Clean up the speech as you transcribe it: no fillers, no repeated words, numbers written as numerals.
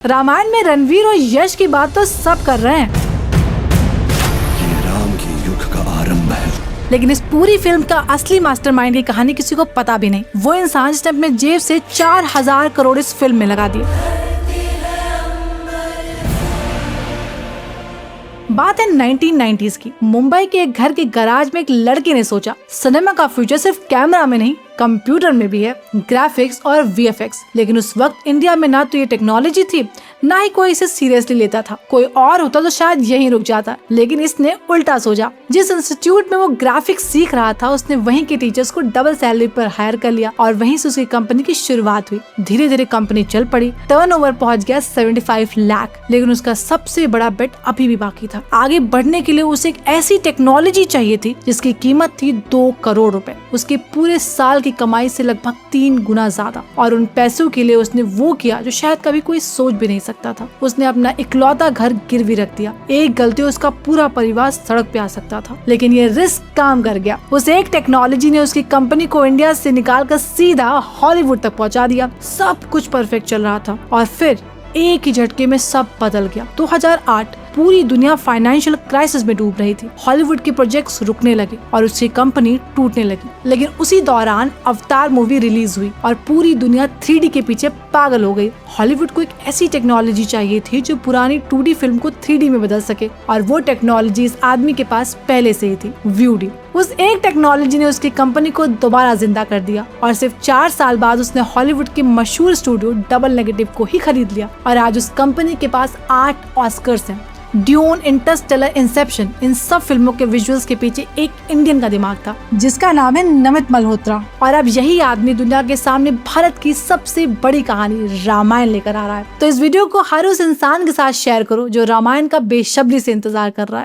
रामायण में रणवीर और यश की बात तो सब कर रहे हैं, ये राम के युग का आरंभ है। लेकिन इस पूरी फिल्म का असली मास्टरमाइंड की कहानी किसी को पता भी नहीं। वो इंसान जिसने अपने जेब से 4000 करोड़ इस फिल्म में लगा दिए। बात है 1990s की। मुंबई के एक घर के गैराज में एक लड़के ने सोचा सिनेमा का फ्यूचर सिर्फ कैमरा में नहीं, कंप्यूटर में भी है, ग्राफिक्स और वीएफएक्स। लेकिन उस वक्त इंडिया में ना तो ये टेक्नोलॉजी थी, ना ही कोई इसे सीरियसली लेता था। कोई और होता तो शायद यहीं रुक जाता, लेकिन इसने उल्टा सोचा। जिस इंस्टीट्यूट में वो ग्राफिक्स सीख रहा था, उसने वहीं के टीचर्स को डबल सैलरी पर हायर कर लिया और वहीं से उसकी कंपनी की शुरुआत हुई। धीरे धीरे कंपनी चल पड़ी, टर्नओवर पहुंच गया 75 लाख। लेकिन उसका सबसे बड़ा बेट अभी भी बाकी था। आगे बढ़ने के लिए उसे एक ऐसी टेक्नोलॉजी चाहिए थी जिसकी कीमत थी 2 करोड़ रुपए, उसके पूरे साल की कमाई से लगभग 3 गुना ज्यादा। और उन पैसों के लिए उसने वो किया जो शायद कभी कोई सोच भी नहीं सकता था। उसने अपना इकलौता घर गिरवी रख दिया। एक गलती उसका पूरा परिवार सड़क पे आ सकता था, लेकिन ये रिस्क काम कर गया। उस एक टेक्नोलॉजी ने उसकी कंपनी को इंडिया से निकालकर सीधा हॉलीवुड तक पहुंचा दिया। सब कुछ परफेक्ट चल रहा था और फिर एक ही झटके में सब बदल गया। 2008 पूरी दुनिया फाइनेंशियल क्राइसिस में डूब रही थी। हॉलीवुड के प्रोजेक्ट्स रुकने लगे और उसकी कंपनी टूटने लगी। लेकिन उसी दौरान अवतार मूवी रिलीज हुई और पूरी दुनिया 3D के पीछे पागल हो गई। हॉलीवुड को एक ऐसी टेक्नोलॉजी चाहिए थी जो पुरानी 2D फिल्म को 3D में बदल सके, और वो टेक्नोलॉजी इस आदमी के पास पहले से ही थी, व्यूडी। उस एक टेक्नोलॉजी ने उसकी कंपनी को दोबारा जिंदा कर दिया और सिर्फ 4 साल बाद उसने हॉलीवुड के मशहूर स्टूडियो डबल नेगेटिव को ही खरीद लिया। और आज उस कंपनी के पास 8 ऑस्कर्स हैं। ड्यून, इंटरस्टेलर, इंसेप्शन, इन सब फिल्मों के विजुअल्स के पीछे एक इंडियन का दिमाग था जिसका नाम है नमित मल्होत्रा। और अब यही आदमी दुनिया के सामने भारत की सबसे बड़ी कहानी रामायण लेकर आ रहा है। तो इस वीडियो को हर उस इंसान के साथ शेयर करो जो रामायण का बेसब्री से इंतजार कर रहा है।